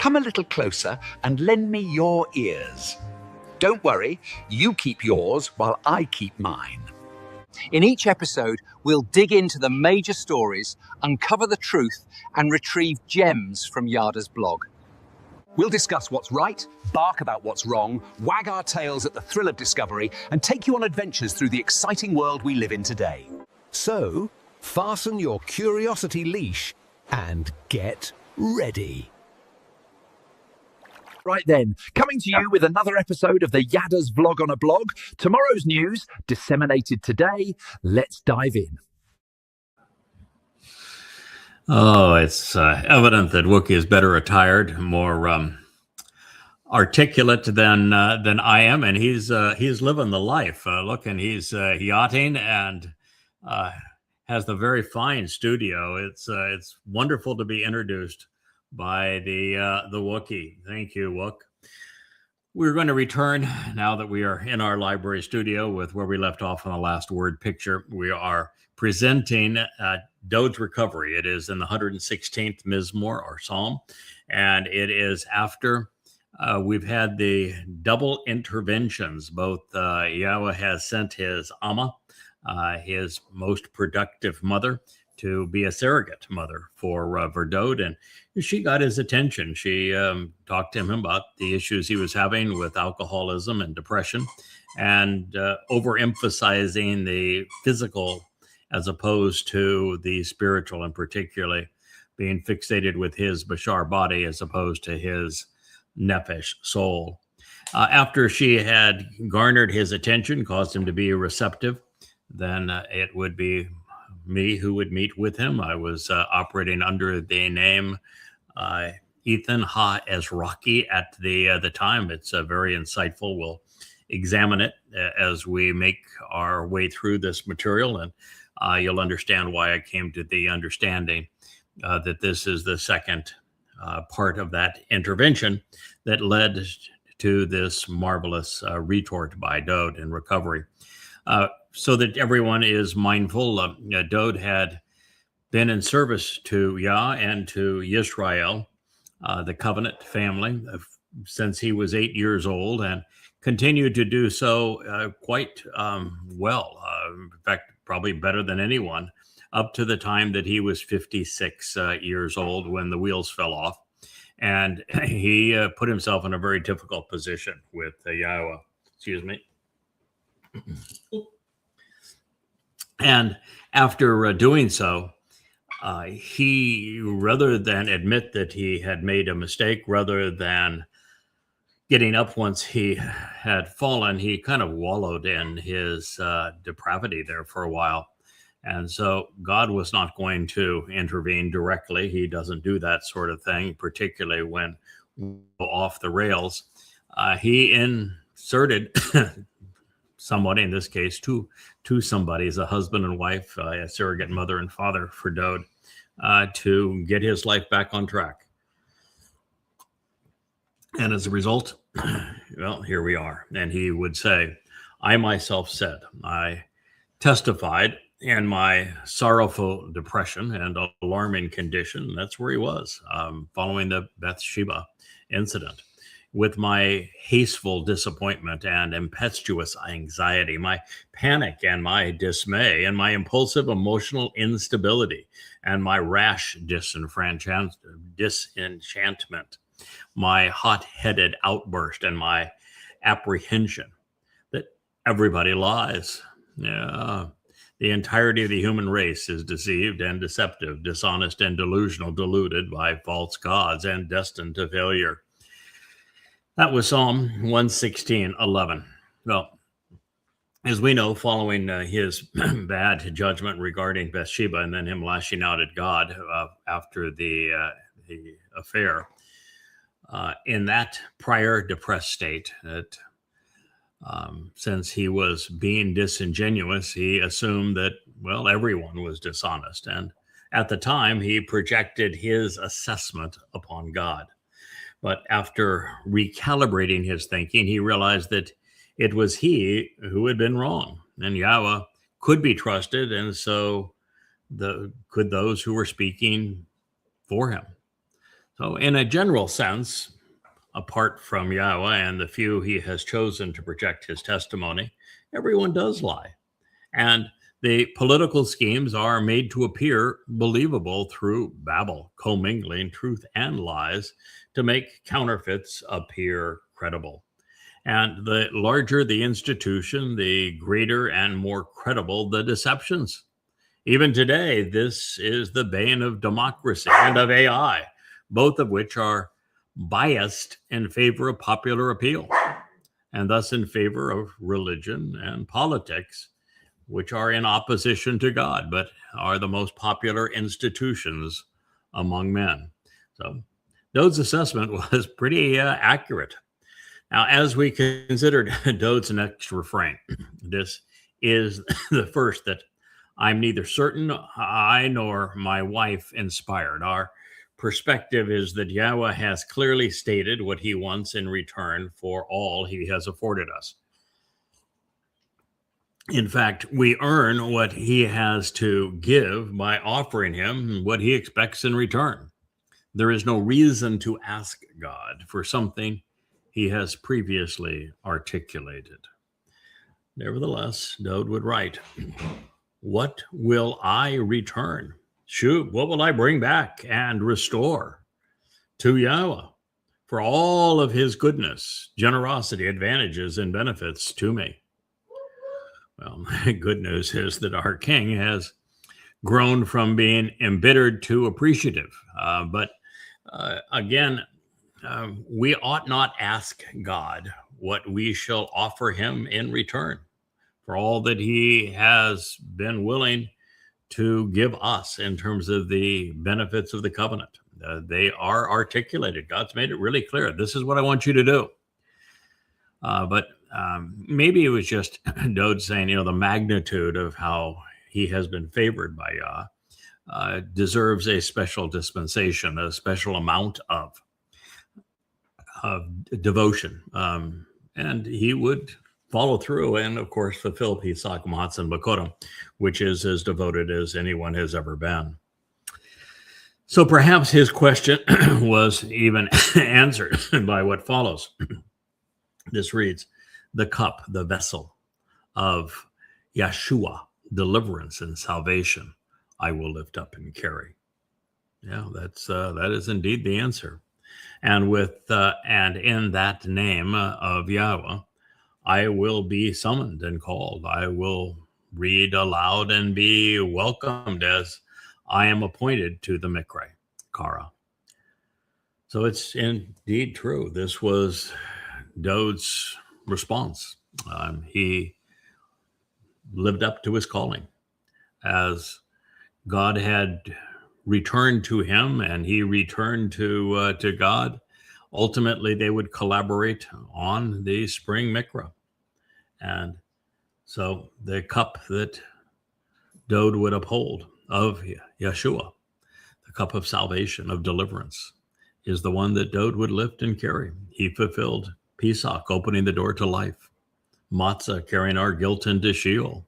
Come a little closer and lend me your ears. Don't worry, you keep yours while I keep mine. In each episode, we'll dig into the major stories, uncover the truth, and retrieve gems from Yada's blog. We'll discuss what's right, bark about what's wrong, wag our tails at the thrill of discovery, and take you on adventures through the exciting world we live in today. So, fasten your curiosity leash and get ready. Right then, coming to you with another episode of the Yada's Vlog on a Blog. Tomorrow's news, disseminated today. Let's dive in. Oh, it's evident that Wookie is better attired, more articulate than I am, and he's living the life. Look, and he's yachting and has the very fine studio. It's wonderful to be introduced by the Wookie. Thank you, Wook. We're going to return now that we are in our library studio with where we left off on the last word picture. We are presenting Dode's Recovery. It is in the 116th Mizmor or Psalm, and it is after we've had the double interventions. Both Yahweh has sent his Amma, his most productive mother, to be a surrogate mother for Dode, and she got his attention. She talked to him about the issues he was having with alcoholism and depression, and overemphasizing the physical as opposed to the spiritual, and particularly being fixated with his Bashar body as opposed to his nephesh soul. After she had garnered his attention, caused him to be receptive, then it would be me who would meet with him. I was operating under the name Ethan Ha Ezraki at the time. It's very insightful. We'll examine it as we make our way through this material, and you'll understand why I came to the understanding that this is the second part of that intervention that led to this marvelous retort by Dode in recovery. So that everyone is mindful, Dode had been in service to Yah and to Yisrael, the covenant family, since he was 8 years old, and continued to do so quite well. In fact, probably better than anyone, up to the time that he was 56 years old when the wheels fell off. And he put himself in a very difficult position with Yahweh. Excuse me. And after doing so, he, rather than admit that he had made a mistake, rather than getting up once he had fallen, he kind of wallowed in his depravity there for a while. And so God was not going to intervene directly. He doesn't do that sort of thing, particularly when off the rails. He inserted somebody, in this case, two somebodies, a husband and wife, a surrogate mother and father for Dode, to get his life back on track. And as a result, well, here we are. And he would say, I myself said, I testified in my sorrowful depression and alarming condition. That's where he was following the Bathsheba incident. With my hasteful disappointment and impetuous anxiety, my panic and my dismay, and my impulsive emotional instability, and my rash disenchantment, my hot-headed outburst, and my apprehension that everybody lies. Yeah. The entirety of the human race is deceived and deceptive, dishonest and delusional, deluded by false gods, and destined to failure. That was Psalm 116:11. Well, as we know, following his bad judgment regarding Bathsheba and then him lashing out at God after the affair, in that prior depressed state, that since he was being disingenuous, he assumed that, well, everyone was dishonest. And at the time, he projected his assessment upon God. But after recalibrating his thinking, he realized that it was he who had been wrong, and Yahweh could be trusted, and so could those who were speaking for him. So, in a general sense, apart from Yahweh and the few he has chosen to project his testimony, everyone does lie. And the political schemes are made to appear believable through babble, commingling truth and lies to make counterfeits appear credible. And the larger the institution, the greater and more credible the deceptions. Even today, this is the bane of democracy and of AI, both of which are biased in favor of popular appeal, and thus in favor of religion and politics, which are in opposition to God, but are the most popular institutions among men. So Dode's assessment was pretty accurate. Now, as we considered Dode's next refrain, this is the first that I'm neither certain I nor my wife inspired. Our perspective is that Yahweh has clearly stated what he wants in return for all he has afforded us. In fact, we earn what he has to give by offering him what he expects in return. There is no reason to ask God for something he has previously articulated. Nevertheless, Dode would write, "What will I return? Shoot, what will I bring back and restore to Yahweh for all of his goodness, generosity, advantages, and benefits to me?" Well, the good news is that our King has grown from being embittered to appreciative. But again, we ought not ask God what we shall offer him in return for all that he has been willing to give us in terms of the benefits of the covenant. They are articulated. God's made it really clear. This is what I want you to do. But maybe it was just Dode saying, the magnitude of how he has been favored by Yah deserves a special dispensation, a special amount of devotion. And he would follow through and, of course, fulfill Pesach, Matzah, and Bakorim, which is as devoted as anyone has ever been. So perhaps his question was even answered by what follows. This reads, "The cup, the vessel of Yeshua, deliverance and salvation, I will lift up and carry." Yeah, that is indeed the answer. And and in that name of Yahweh, I will be summoned and called. I will read aloud and be welcomed as I am appointed to the Mikre, Kara. So it's indeed true. This was Dode's response. He lived up to his calling as God had returned to him and he returned to God. Ultimately, they would collaborate on the spring Mikra. And so the cup that Dode would uphold of Yeshua, the cup of salvation, of deliverance, is the one that Dode would lift and carry. He fulfilled Pesach, opening the door to life. Matzah, carrying our guilt into Sheol.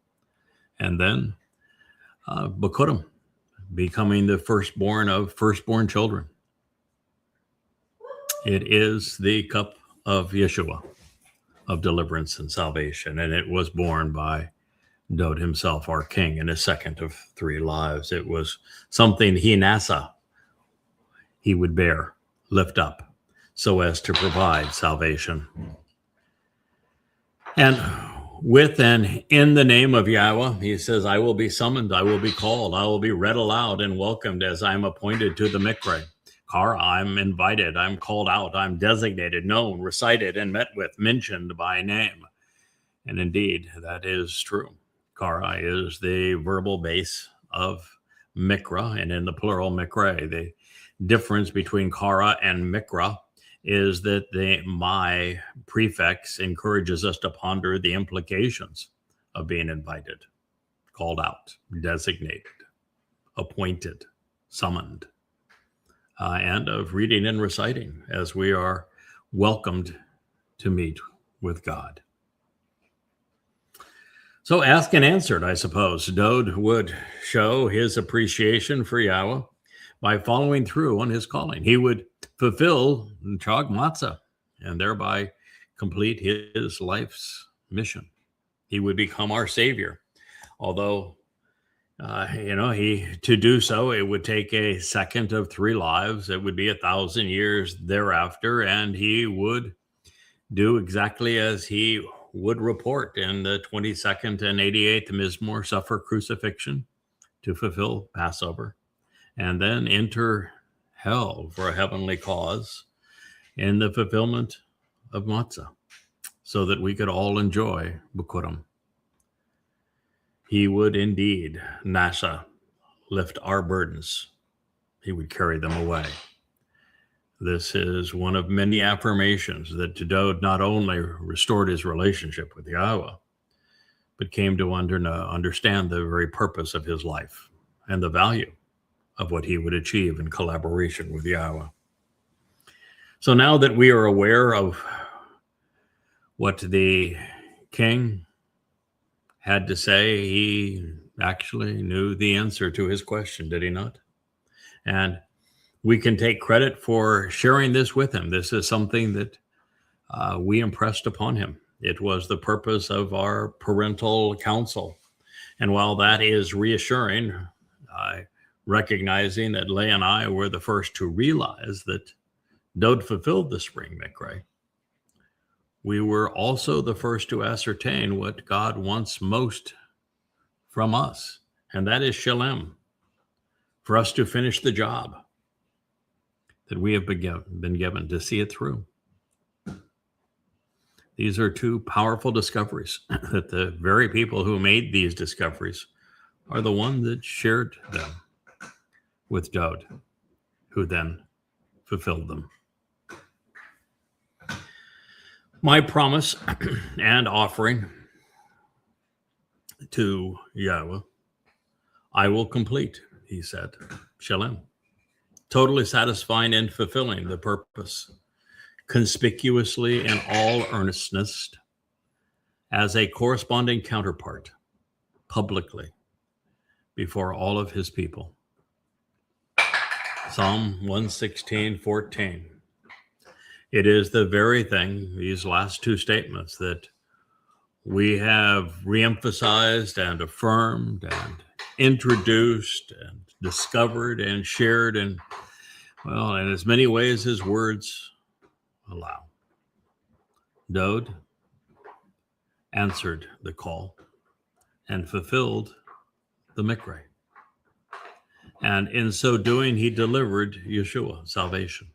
And then Bakurim, becoming the firstborn of firstborn children. It is the cup of Yeshua, of deliverance and salvation. And it was borne by Dode himself, our king, in his second of 3 lives. It was something he would bear, lift up, so as to provide salvation. And with and in the name of Yahweh, he says, I will be summoned, I will be called, I will be read aloud and welcomed as I am appointed to the Mikre. Kara, I'm invited, I'm called out, I'm designated, known, recited, and met with, mentioned by name. And indeed, that is true. Kara is the verbal base of Mikra, and in the plural, Mikre. The difference between Kara and Mikra is that the my prefix encourages us to ponder the implications of being invited, called out, designated, appointed, summoned, and of reading and reciting as we are welcomed to meet with God. So asked and answered, I suppose. Dode would show his appreciation for Yahweh by following through on his calling. He would fulfill Chag Matzah and thereby complete his life's mission. He would become our Savior. Although, to do so, it would take a second of 3 lives. It would be 1,000 years thereafter, and he would do exactly as he would report in the 22nd and 88th Mizmor, suffer crucifixion to fulfill Passover, and then enter hell for a heavenly cause in the fulfillment of Matzah, so that we could all enjoy Bikurim. He would indeed, Nasa, lift our burdens. He would carry them away. This is one of many affirmations that Dowd not only restored his relationship with Yahweh, but came to understand the very purpose of his life and the value of what he would achieve in collaboration with Yahweh. So now that we are aware of what the king had to say, he actually knew the answer to his question, did he not? And we can take credit for sharing this with him. This is something that we impressed upon him. It was the purpose of our parental counsel. And while that is reassuring, recognizing that Leah and I were the first to realize that Dowd fulfilled the spring mikra, we were also the first to ascertain what God wants most from us, and that is shalem, for us to finish the job that we have been given, to see it through. These are 2 powerful discoveries that the very people who made these discoveries are the ones that shared them with Dowd, who then fulfilled them. My promise and offering to Yahweh, I will complete, he said, shalem, totally satisfying and fulfilling the purpose, conspicuously in all earnestness, as a corresponding counterpart, publicly, before all of his people. Psalm 116:14. It is the very thing, these last 2 statements, that we have reemphasized and affirmed and introduced and discovered and shared in as many ways as words allow. Dowd answered the call and fulfilled the mikra. And in so doing, he delivered Yeshua, salvation.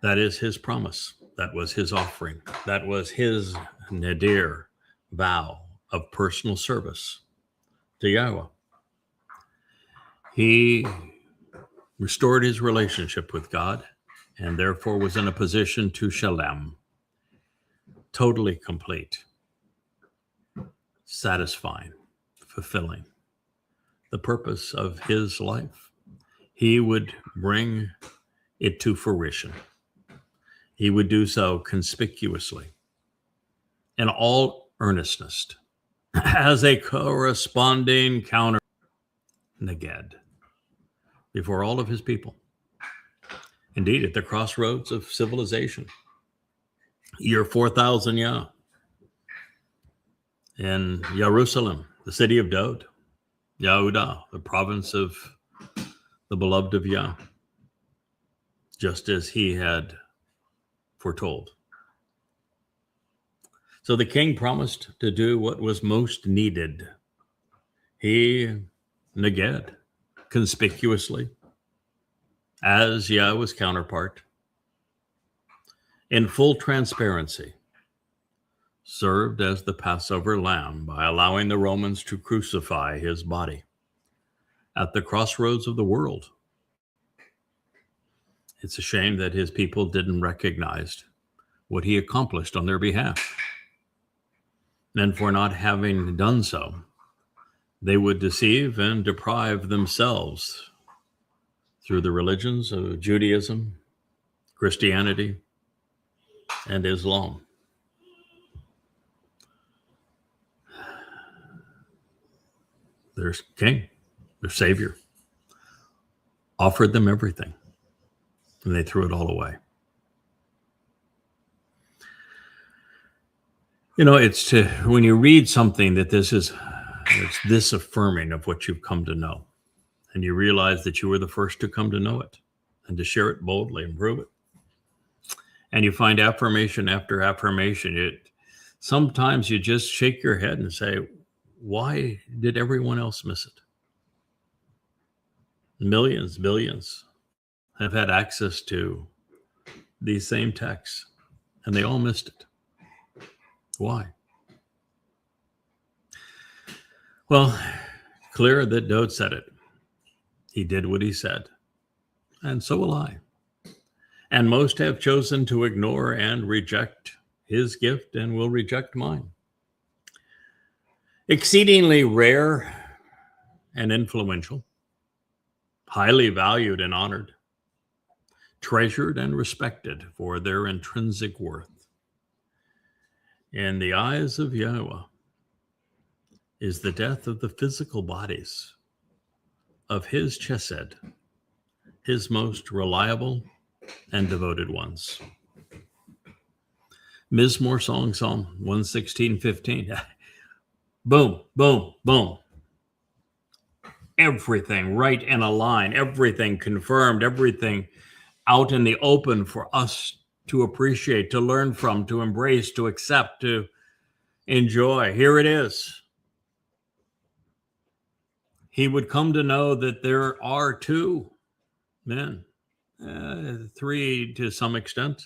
That is his promise. That was his offering. That was his nadir, vow of personal service to Yahweh. He restored his relationship with God and therefore was in a position to shalem, totally complete, satisfying, fulfilling the purpose of his life. He would bring it to fruition. He would do so conspicuously, in all earnestness, as a corresponding counter neged before all of his people. Indeed, at the crossroads of civilization, year 4000 Yah, in Jerusalem, the city of Dowd, Yehudah, the province of the beloved of Yah, just as he had foretold. So the king promised to do what was most needed. He neged conspicuously, as Yahweh's counterpart, in full transparency, served as the Passover lamb by allowing the Romans to crucify his body at the crossroads of the world. It's a shame that his people didn't recognize what he accomplished on their behalf. And for not having done so, they would deceive and deprive themselves through the religions of Judaism, Christianity, and Islam. Their king, their savior, offered them everything, and they threw it all away. You know, it's when you read something that it's this affirming of what you've come to know, and you realize that you were the first to come to know it and to share it boldly and prove it. And you find affirmation after affirmation. Sometimes you just shake your head and say, why did everyone else miss it? Millions, billions have had access to these same texts, and they all missed it. Why? Well, clear that Dode said it. He did what he said. And so will I. And most have chosen to ignore and reject his gift and will reject mine. Exceedingly rare and influential, highly valued and honored, treasured and respected for their intrinsic worth. In the eyes of Yahweh is the death of the physical bodies of his chesed, his most reliable and devoted ones. Mizmor song, Psalm 116:15. Boom, boom, boom. Everything right in a line, everything confirmed, everything out in the open for us to appreciate, to learn from, to embrace, to accept, to enjoy. Here it is. He would come to know that there are two men, three to some extent,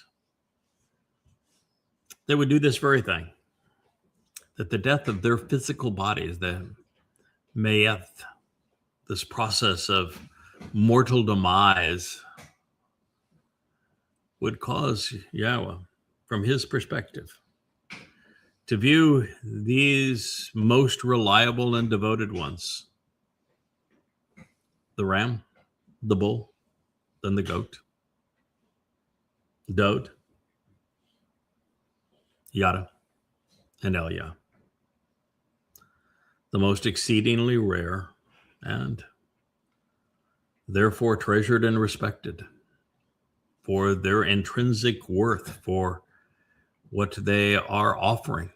that would do this very thing. That the death of their physical bodies, the mayeth, this process of mortal demise, would cause Yahweh, from his perspective, to view these most reliable and devoted ones, the ram, the bull, then the goat, Dode, Yada, and Elia, the most exceedingly rare and therefore treasured and respected for their intrinsic worth, for what they are offering,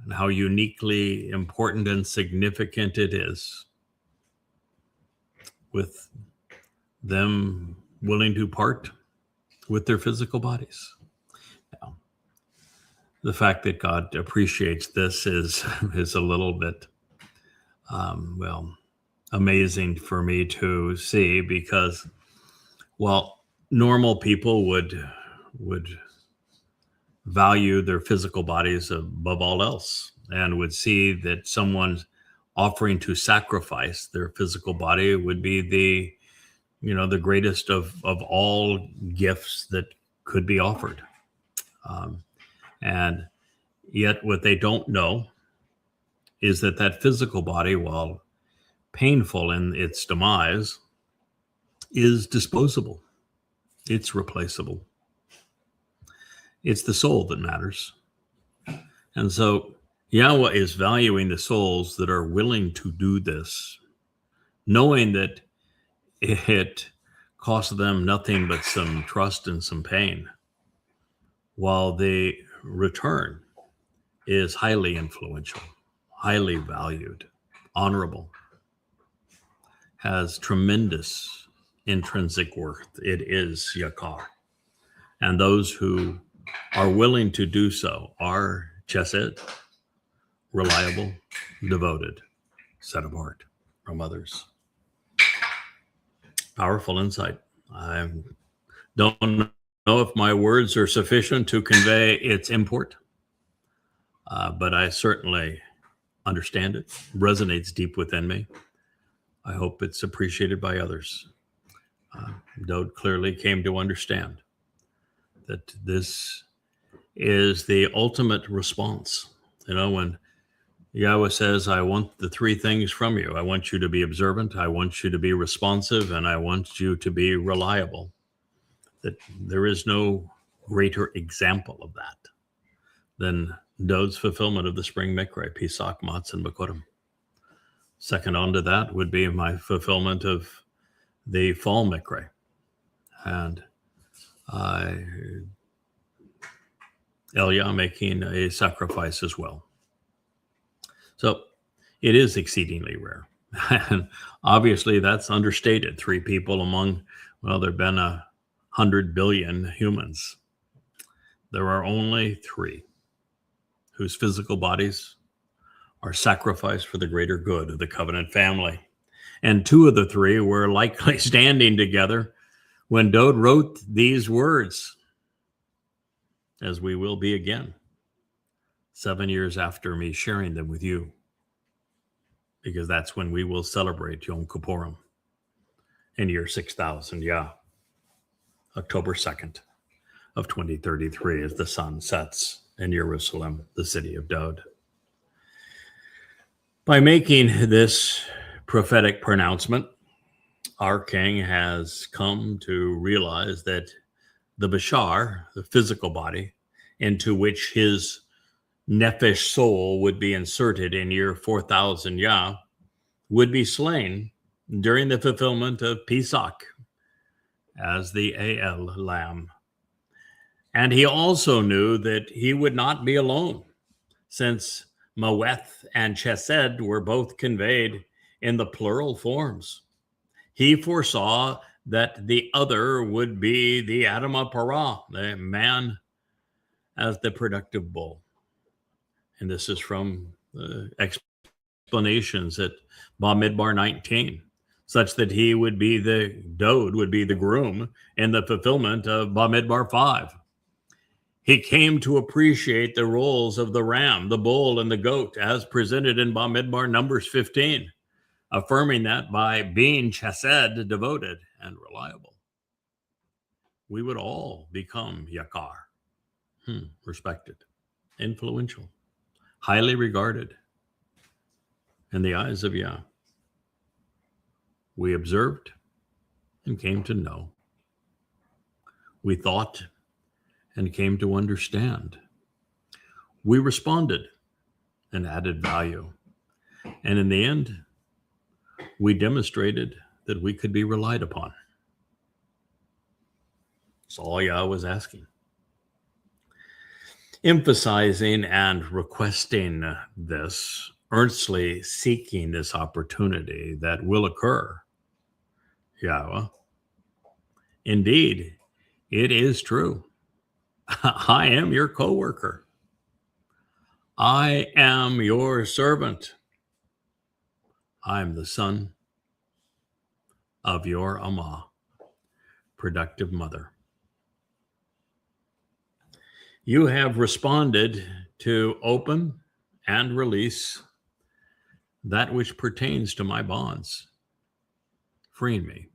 and how uniquely important and significant it is, with them willing to part with their physical bodies. Now, the fact that God appreciates this is a little bit, amazing for me to see, because, well, normal people would value their physical bodies above all else, and would see that someone offering to sacrifice their physical body would be the greatest of all gifts that could be offered. And yet what they don't know is that physical body, while painful in its demise, is disposable. It's replaceable. It's the soul that matters. And so Yahweh is valuing the souls that are willing to do this, knowing that it costs them nothing but some trust and some pain, while the return is highly influential, highly valued, honorable, has tremendous intrinsic worth. It is yakar. And those who are willing to do so are chesed, reliable, devoted, set apart from others. Powerful insight. I don't know if my words are sufficient to convey its import, but I certainly understand it. Resonates deep within me. I hope it's appreciated by others. Dode clearly came to understand that this is the ultimate response. When Yahweh says, I want the three things from you. I want you to be observant. I want you to be responsive. And I want you to be reliable. That there is no greater example of that than Dode's fulfillment of the spring mikra, Pesach, Matz, and Bakurim. Second on to that would be my fulfillment of the fall Mikre. And Elia making a sacrifice as well. So it is exceedingly rare. And obviously that's understated. 3 people among, well, there have been 100 billion humans. There are only 3 whose physical bodies are sacrificed for the greater good of the covenant family. And 2 of the 3 were likely standing together when Dowd wrote these words, as we will be again, 7 years after me sharing them with you, because that's when we will celebrate Yom Kippurim in year 6000, October 2nd of 2033, as the sun sets in Jerusalem, the city of Dowd. By making this prophetic pronouncement, our king has come to realize that the Bashar, the physical body, into which his nephesh soul would be inserted in year 4000, would be slain during the fulfillment of Pesach as the El lamb. And he also knew that he would not be alone, since Maweth and Chesed were both conveyed in the plural forms. He foresaw that the other would be the Adamah Parah, the man as the productive bull. And this is from explanations at Bamidbar 19, such that he would be Dowd would be the groom in the fulfillment of Bamidbar 5. He came to appreciate the roles of the ram, the bull, and the goat as presented in Bamidbar Numbers 15, affirming that by being chesed, devoted and reliable, we would all become yakar, respected, influential, highly regarded in the eyes of Yah. We observed and came to know. We thought and came to understand. We responded and added value. And in the end, we demonstrated that we could be relied upon. That's all Yah was asking. Emphasizing and requesting this, earnestly seeking this opportunity that will occur, Yahweh. Indeed, it is true. I am your co-worker. I am your servant. I am the son of your Amah, productive mother. You have responded to open and release that which pertains to my bonds, freeing me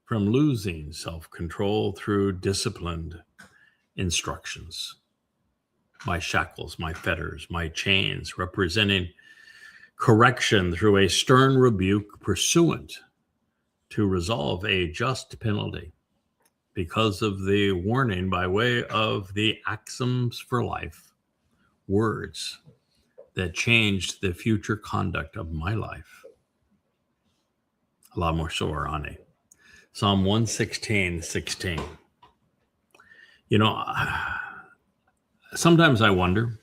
from losing self-control through disciplined instructions. My shackles, my fetters, my chains, representing correction through a stern rebuke pursuant to resolve a just penalty because of the warning by way of the axioms for life, words that changed the future conduct of my life. La Morsorani. Psalm 116:16. You know, sometimes I wonder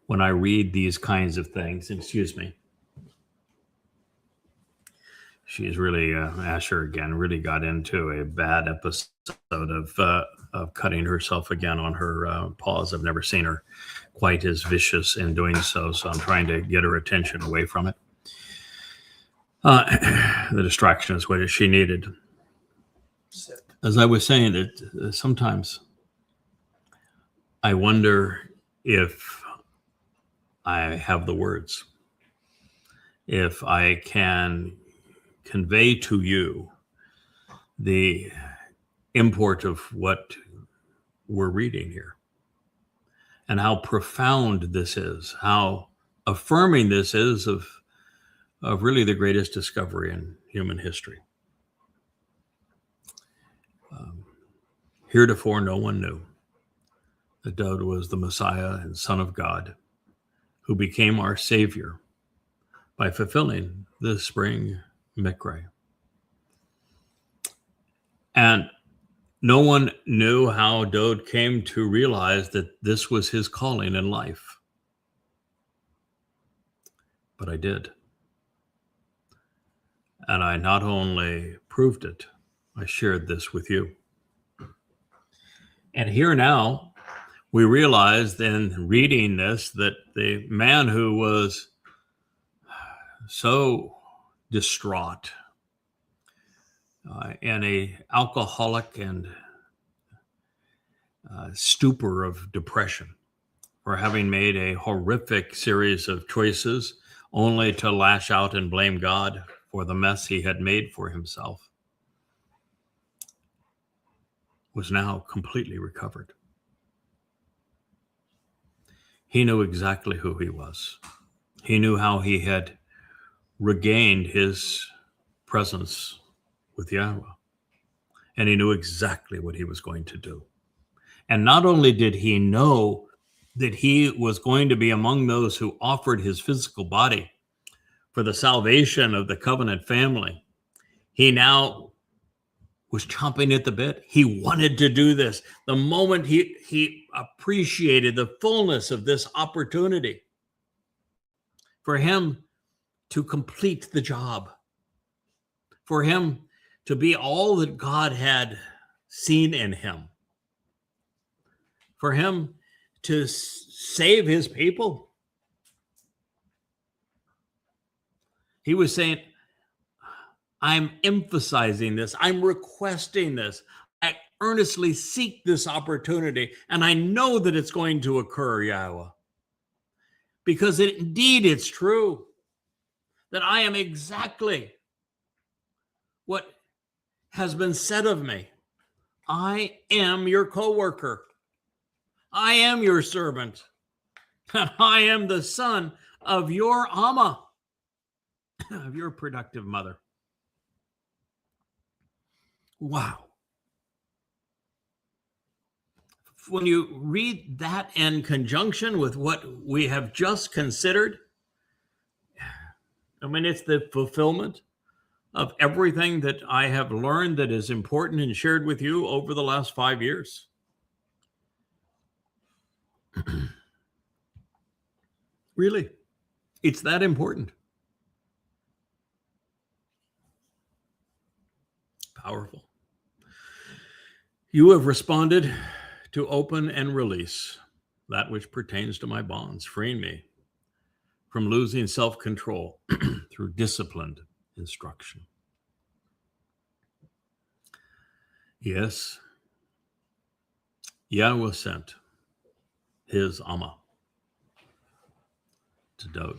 when I read these kinds of things, excuse me, she's really, Asher again, really got into a bad episode of cutting herself again on her paws. I've never seen her quite as vicious in doing so, so I'm trying to get her attention away from it. The distraction is what she needed. As I was saying, that sometimes I wonder if I have the words, if I can convey to you the import of what we're reading here and how profound this is, how affirming this is of really the greatest discovery in human history. Heretofore, no one knew that Dowd was the Messiah and Son of God, who became our Savior by fulfilling the spring Mikre. And no one knew how Dowd came to realize that this was his calling in life. But I did. And I not only proved it, I shared this with you. And here now, we realized in reading this that the man who was so distraught in a alcoholic and stupor of depression for having made a horrific series of choices only to lash out and blame God for the mess he had made for himself, was now completely recovered. He knew exactly who he was. He knew how he had regained his presence with Yahweh. And he knew exactly what he was going to do. And not only did he know that he was going to be among those who offered his physical body for the salvation of the covenant family, he now was chomping at the bit. He wanted to do this. The moment he appreciated the fullness of this opportunity for him to complete the job, for him to be all that God had seen in him, for him to save his people. He was saying, I'm emphasizing this. I'm requesting this. I earnestly seek this opportunity, and I know that it's going to occur, Yahweh, because indeed it's true that I am exactly what has been said of me. I am your co-worker. I am your servant. And I am the son of your Amma, of your productive mother. Wow. When you read that in conjunction with what we have just considered, I mean, it's the fulfillment of everything that I have learned that is important and shared with you over the last 5 years. Really, it's that important. Powerful. You have responded to open and release that which pertains to my bonds, freeing me from losing self-control through disciplined instruction. Yes, Yahweh sent his Amma to Dowd.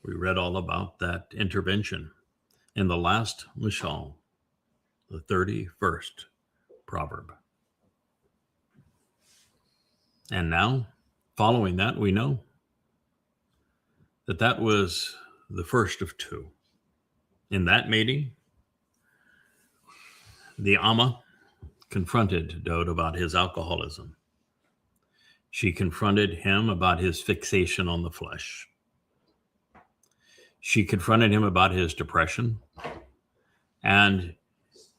We read all about that intervention in the last Mashal, the 31st proverb. And now, following that, we know that that was the first of two. In that meeting, the Amma confronted Dowd about his alcoholism. She confronted him about his fixation on the flesh. She confronted him about his depression. And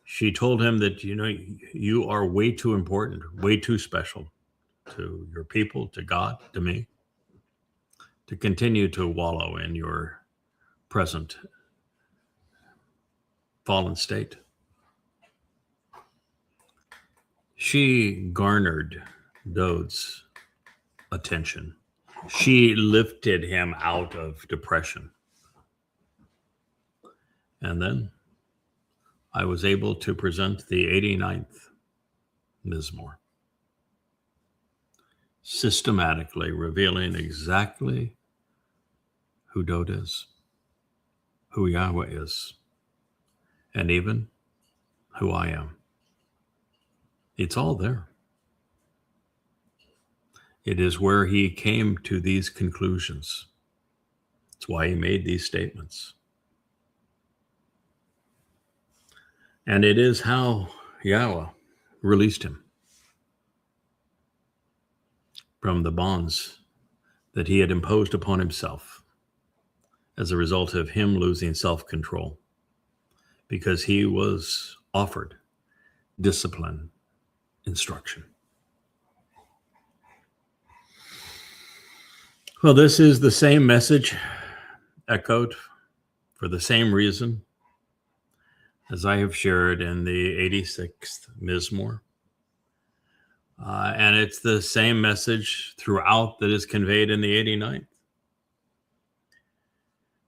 she told him that, you are way too important, way too special to your people, to God, to me, to continue to wallow in your present fallen state. She garnered Dowd's attention. She lifted him out of depression. And then I was able to present the 89th Mizmor, systematically revealing exactly who Dowd is, who Yahweh is, and even who I am. It's all there. It is where he came to these conclusions. It's why he made these statements. And it is how Yahweh released him from the bonds that he had imposed upon himself as a result of him losing self-control, because he was offered discipline, instruction. Well, this is the same message echoed for the same reason as I have shared in the 86th Mizmor. And it's the same message throughout that is conveyed in the 89th.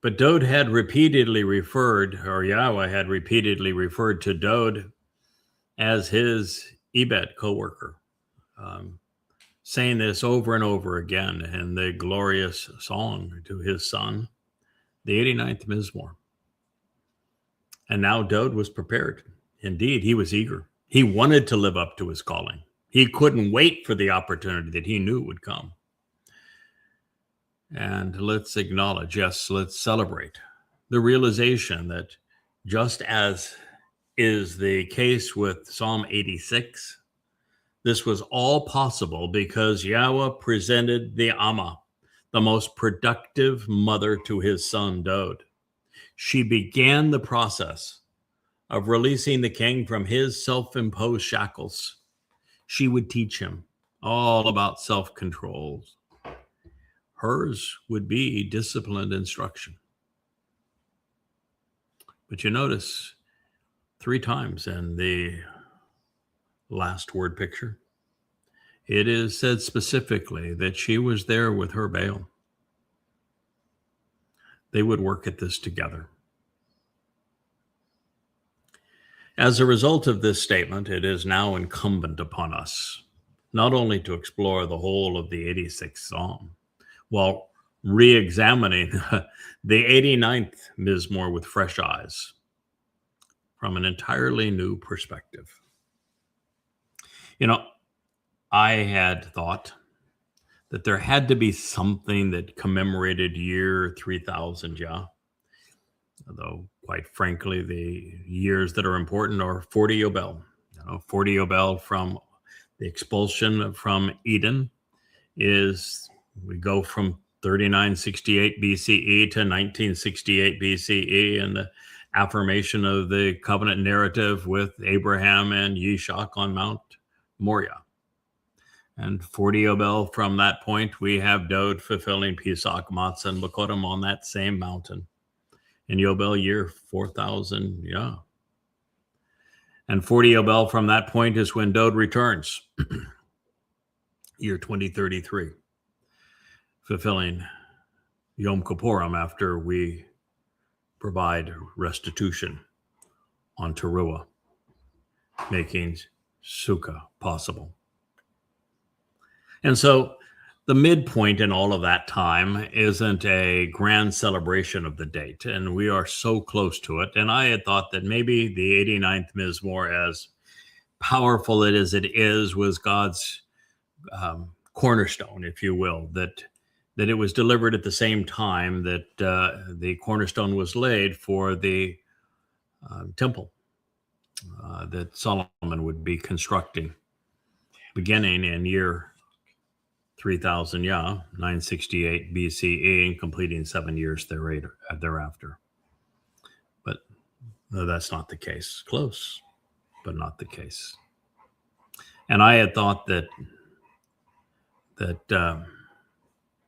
But Dode had repeatedly referred, or Yahweh had repeatedly referred to Dode as his Ebed co-worker, saying this over and over again in the glorious song to his son, the 89th Mizmor. And now Dode was prepared. Indeed, he was eager. He wanted to live up to his calling. He couldn't wait for the opportunity that he knew would come. And let's acknowledge, yes, let's celebrate the realization that just as is the case with Psalm 86, this was all possible because Yahweh presented the Amma, the most productive mother, to his son Dode. She began the process of releasing the king from his self-imposed shackles. She would teach him all about self-control. Hers would be disciplined instruction. But you notice 3 times in the last word picture, it is said specifically that she was there with her Baal. They would work at this together. As a result of this statement, it is now incumbent upon us not only to explore the whole of the 86th Psalm, while re-examining the 89th Mizmor with fresh eyes from an entirely new perspective. You know, I had thought that there had to be something that commemorated year 3000 Yah, although quite frankly, the years that are important are 40 Yobel. 40 Yobel from the expulsion from Eden is, we go from 3968 BCE to 1968 BCE, and the affirmation of the covenant narrative with Abraham and Yishak on Mount Moriah. And 40 Yobel from that point, we have Dode fulfilling Pesach, Matzah, and Lakodim on that same mountain in Yobel year 4000 Yah. And 40 Yobel from that point is when Dode returns, year 2033. Fulfilling Yom Kippurim after we provide restitution on Teruah, making Sukkah possible. And so the midpoint in all of that time isn't a grand celebration of the date, and we are so close to it. And I had thought that maybe the 89th Mizmor, as powerful as it is, was God's cornerstone, if you will, that it was delivered at the same time that the cornerstone was laid for the temple that Solomon would be constructing, beginning in year 3000 Yah, 968 BCE, and completing 7 years thereafter. But no, that's not the case. Close, but not the case. And I had thought that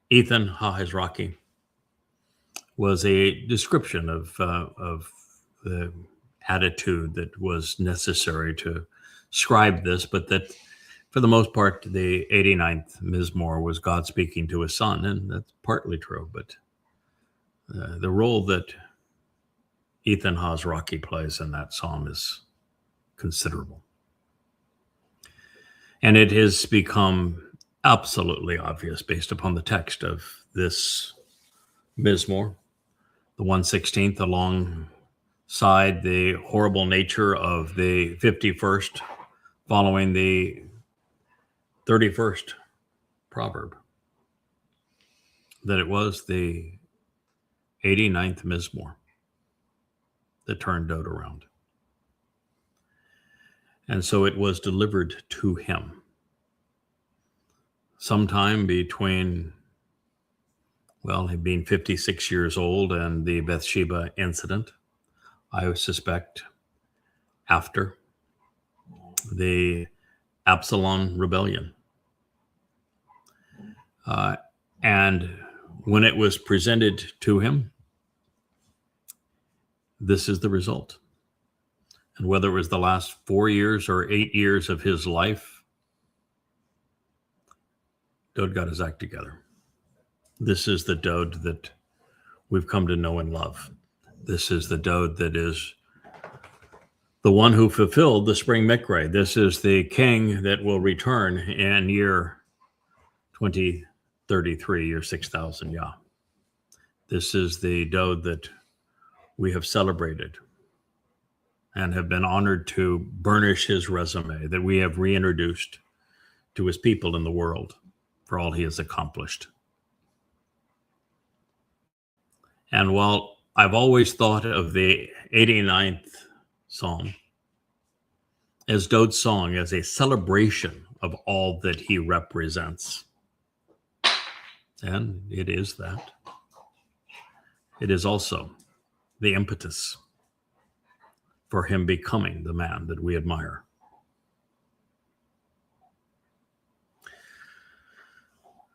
Ethan Ha-Hezraki was a description of the attitude that was necessary to scribe this, but that for the most part, the 89th Mizmor was God speaking to his son, and that's partly true, but the role that Ethan Ha-Hezraki plays in that psalm is considerable. And it has become absolutely obvious based upon the text of this Mizmor, the 116th, alongside the horrible nature of the 51st, following the 31st proverb, that it was the 89th Mizmor that turned Dode around. And so it was delivered to him sometime between, well, him being 56 years old and the Bathsheba incident, I suspect after. the Absalom rebellion. And when it was presented to him, this is the result. And whether it was the last 4 years or 8 years of his life, Dowd got his act together. This is the Dowd that we've come to know and love. This is the Dowd that is the one who fulfilled the spring mikre. This is the king that will return in year 2033, year 6000 Yah. This is the Dowd that we have celebrated and have been honored to burnish his resume, that we have reintroduced to his people in the world for all he has accomplished. And while I've always thought of the 89th Psalm as Dowd's song as a celebration of all that he represents, and it is that, it is also the impetus for him becoming the man that we admire.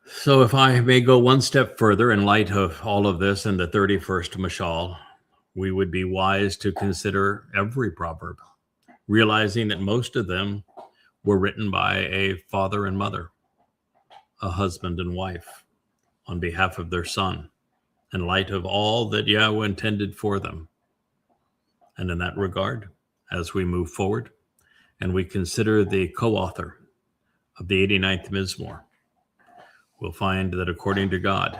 So if I may go one step further in light of all of this in the 31st Mashal, we would be wise to consider every proverb, realizing that most of them were written by a father and mother, a husband and wife, on behalf of their son, in light of all that Yahweh intended for them. And in that regard, as we move forward and we consider the co-author of the 89th Mizmor, we'll find that according to God,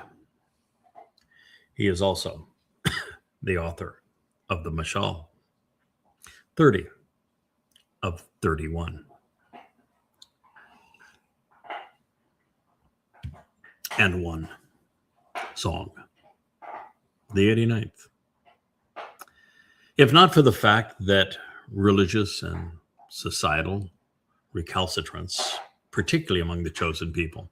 he is also the author of the Mashal, 30 of 31. And one song, the 89th. If not for the fact that religious and societal recalcitrance, particularly among the chosen people,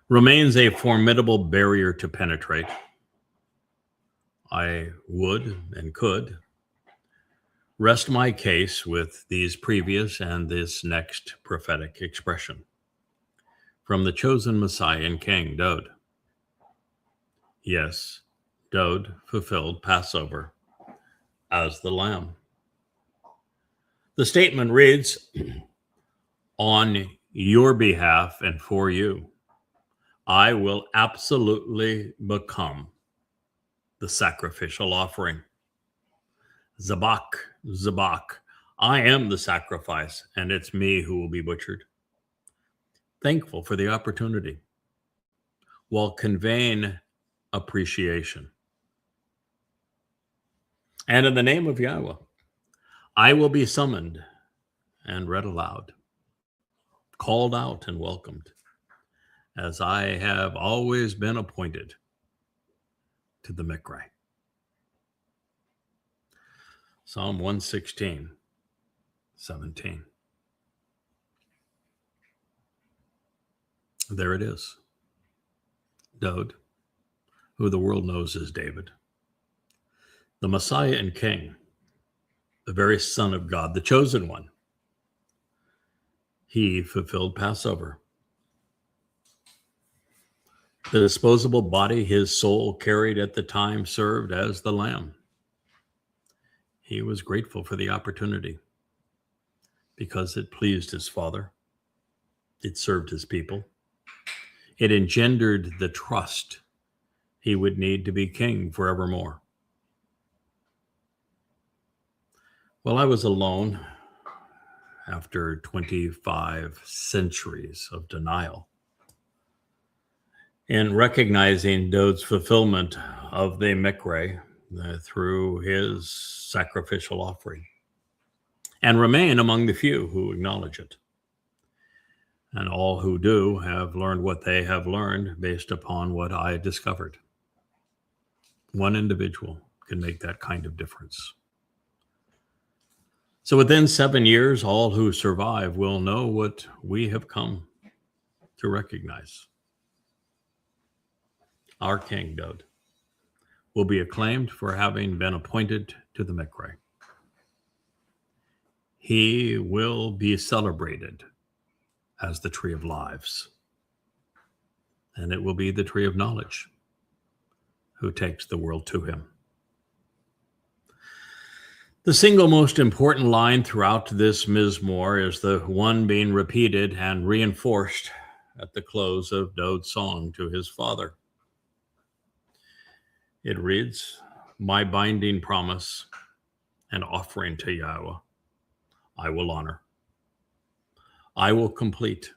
remains a formidable barrier to penetrate, I would and could rest my case with these previous and this next prophetic expression from the chosen Messiah and King, Dowd. Yes, Dowd fulfilled Passover as the Lamb. The statement reads, on your behalf and for you, I will absolutely become the sacrificial offering. Zabak, Zabak, I am the sacrifice, and it's me who will be butchered. Thankful for the opportunity, while conveying appreciation. And in the name of Yahweh, I will be summoned and read aloud, called out and welcomed, as I have always been appointed to the Mikre. Psalm 116, 17. There it is. Dowd, who the world knows as David, the Messiah and King, the very Son of God, the chosen one. He fulfilled Passover. The disposable body his soul carried at the time served as the Lamb. He was grateful for the opportunity because it pleased his Father. It served his people. It engendered the trust he would need to be king forevermore. Well, I was alone after 25 centuries of denial in recognizing Dowd's fulfillment of the Mikre through his sacrificial offering, and remain among the few who acknowledge it. And all who do have learned what they have learned based upon what I discovered. One individual can make that kind of difference. So within 7 years, all who survive will know what we have come to recognize. Our King, Dowd, will be acclaimed for having been appointed to the Mikre. he will be celebrated as the tree of lives. And it will be the tree of knowledge who takes the world to him. The single most important line throughout this Mizmor is the one being repeated and reinforced at the close of Daud's song to his father. It reads, "My binding promise and offering to Yahweh, I will honor. I will complete,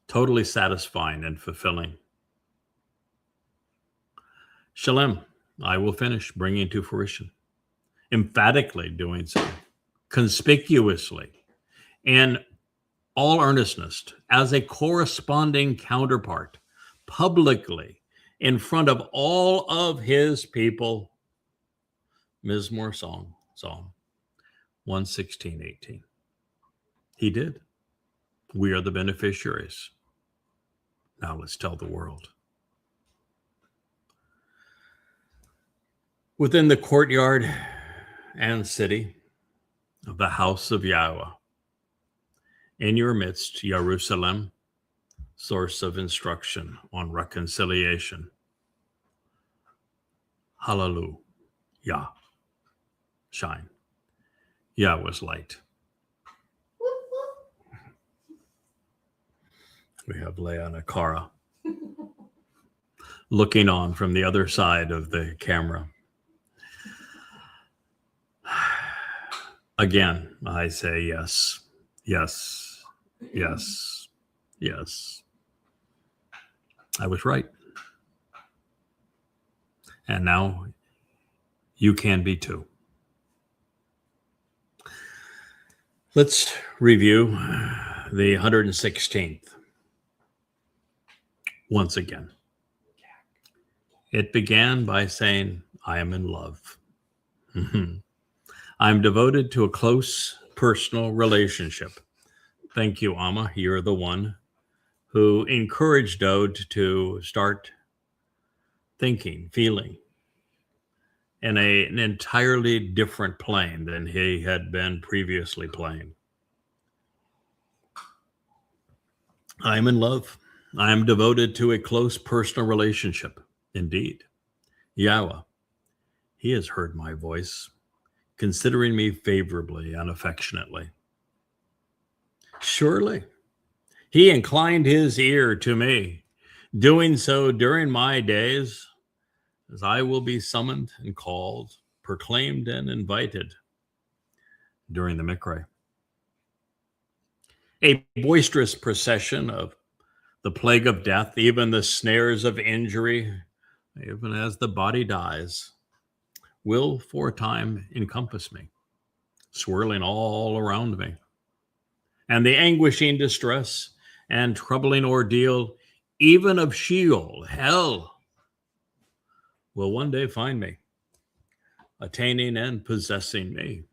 totally satisfying and fulfilling. Shalem, I will finish bringing to fruition, emphatically doing so, conspicuously, in all earnestness, as a corresponding counterpart, publicly, in front of all of his people." Mizmor song, Psalm 116:18. He did. We are the beneficiaries. Now let's tell the world. Within the courtyard and city of the house of Yahweh, in your midst, Jerusalem, source of instruction on reconciliation. Hallelujah. Yah. Shine. Yahweh's light. We have Leah and Akara looking on from the other side of the camera. Again, I say yes, yes, yes, yes. I was right. And now you can be too. Let's review the 116th once again. It began by saying, I am in love. I'm devoted to a close personal relationship. Thank you, Amma. You're the one who encouraged Daud to start thinking, feeling in an entirely different plane than he had been previously playing. I am in love. I am devoted to a close personal relationship. Indeed. Yahweh, he has heard my voice, considering me favorably and affectionately. Surely, he inclined his ear to me, doing so during my days, as I will be summoned and called, proclaimed and invited during the Mikra. A boisterous procession of the plague of death, even the snares of injury, even as the body dies, will for a time encompass me, swirling all around me. And the anguishing distress and troubling ordeal, even of Sheol, hell, will one day find me, attaining and possessing me.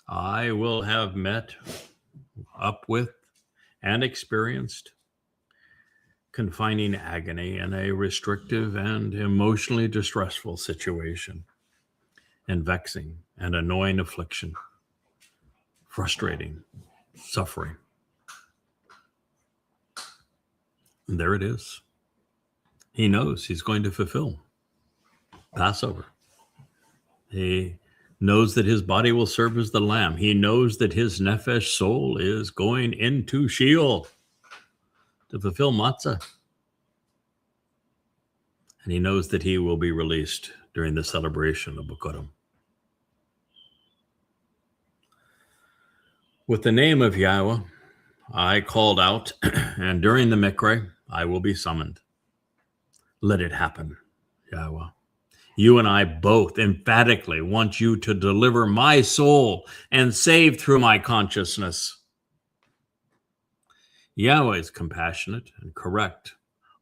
I will have met up with and experienced confining agony in a restrictive and emotionally distressful situation, and vexing and annoying affliction, frustrating suffering. And there it is. He knows he's going to fulfill Passover. He knows that his body will serve as the lamb. He knows that his nefesh soul is going into Sheol to fulfill matzah. And he knows that he will be released during the celebration of Bikurim. With the name of Yahweh, I called out, and during the Mikra, I will be summoned. Let it happen, Yahweh. You and I both emphatically want you to deliver my soul and save through my consciousness. Yahweh is compassionate and correct.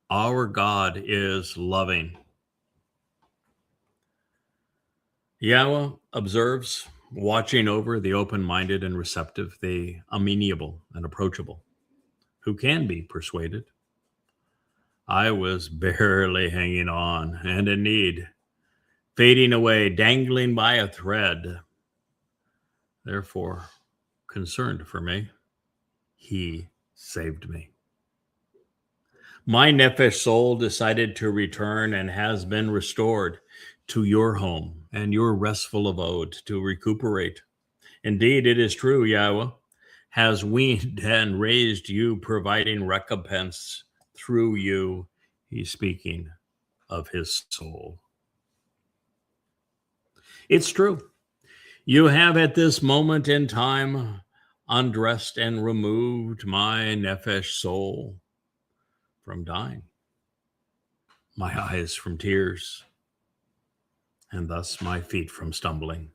Our God is loving. Yahweh observes, watching over the open-minded and receptive, the amenable and approachable, who can be persuaded. I was barely hanging on and in need, fading away, dangling by a thread. therefore concerned for me. He saved me. My nephesh soul decided to return and has been restored to your home and your restful abode to recuperate. Indeed, it is true, Yahweh has weaned and raised you, providing recompense through you. He's speaking of his soul. It's true. You have at this moment in time undressed and removed my nephesh soul from dying, my eyes from tears, and thus my feet from stumbling.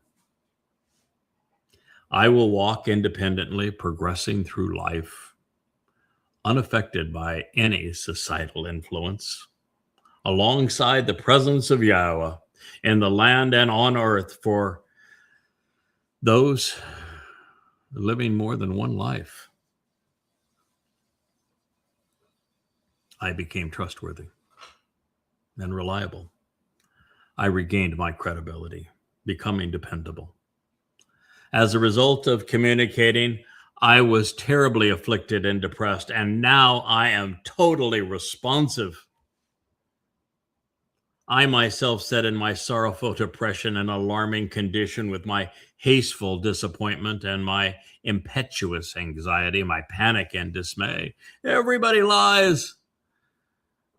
I will walk independently, progressing through life, unaffected by any societal influence, alongside the presence of Yahweh in the land and on earth for those living more than one life. I became trustworthy and reliable. I regained my credibility, becoming dependable. As a result of communicating, I was terribly afflicted and depressed, and now I am totally responsive. I myself sat in my sorrowful depression and alarming condition with my hasteful disappointment and my impetuous anxiety, my panic and dismay. Everybody lies.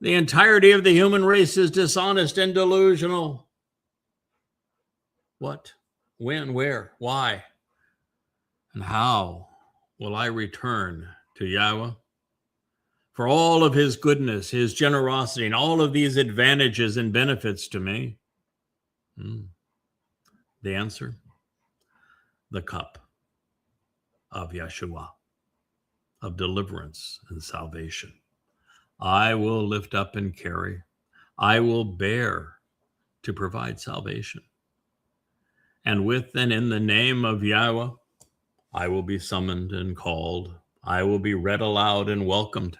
The entirety of the human race is dishonest and delusional. What? When? Where? Why? And how will I return to Yahweh? For all of his goodness, his generosity, and all of these advantages and benefits to me? The answer? The cup of Yeshua, of deliverance and salvation. I will lift up and carry. I will bear to provide salvation. And with and in the name of Yahweh, I will be summoned and called. I will be read aloud and welcomed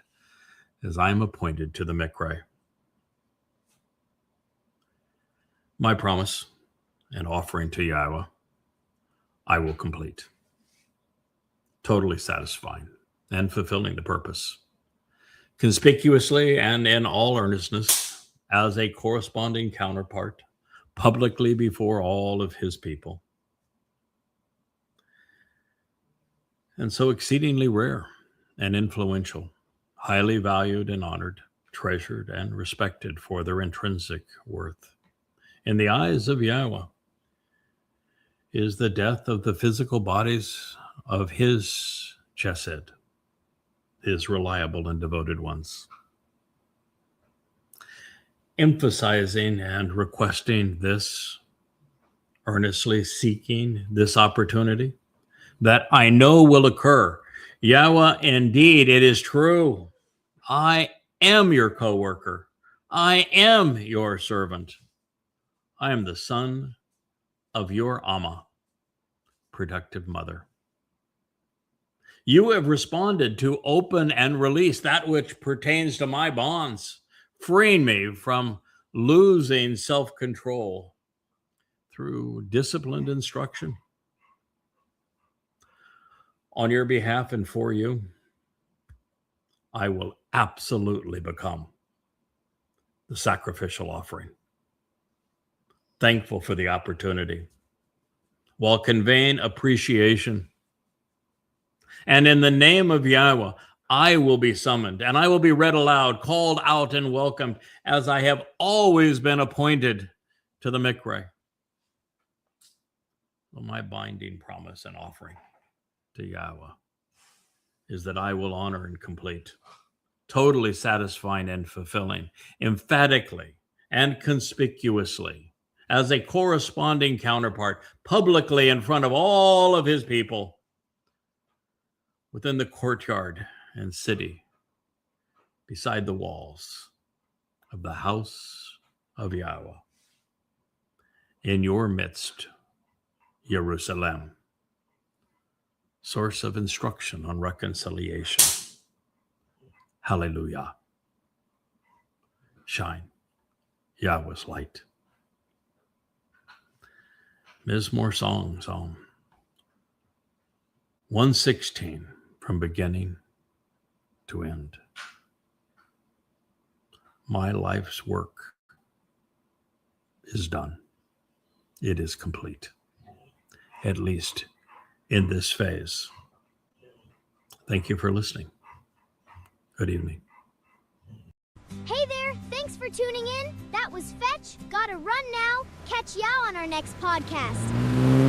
as I am appointed to the Mikra. My promise and offering to Yahweh, I will complete, totally satisfying and fulfilling the purpose, conspicuously and in all earnestness, as a corresponding counterpart, publicly before all of his people. And so exceedingly rare and influential, highly valued and honored, treasured and respected for their intrinsic worth. In the eyes of Yahweh is the death of the physical bodies of his chesed, his reliable and devoted ones. Emphasizing and requesting this, earnestly seeking this opportunity that I know will occur. Yahweh, indeed, it is true. I am your co-worker. I am your servant. I am the son of your Amma, productive mother. You have responded to open and release that which pertains to my bonds, freeing me from losing self-control through disciplined instruction. On your behalf and for you, I will absolutely become the sacrificial offering. Thankful for the opportunity, while conveying appreciation. And in the name of Yahweh, I will be summoned and I will be read aloud, called out and welcomed, as I have always been appointed to the Mikra. Well, my binding promise and offering to Yahweh is that I will honor and complete, totally satisfying and fulfilling, emphatically and conspicuously, as a corresponding counterpart, publicly in front of all of his people, within the courtyard and city, beside the walls of the house of Yahweh. In your midst, Jerusalem, source of instruction on reconciliation. Hallelujah. Shine, Yahweh's light. Mizmor Song. 116 from beginning to end. My life's work is done. It is complete, at least in this phase. Thank you for listening. Good evening. Hey there, thanks for tuning in. That was Fetch. Gotta run now. Catch y'all on our next podcast.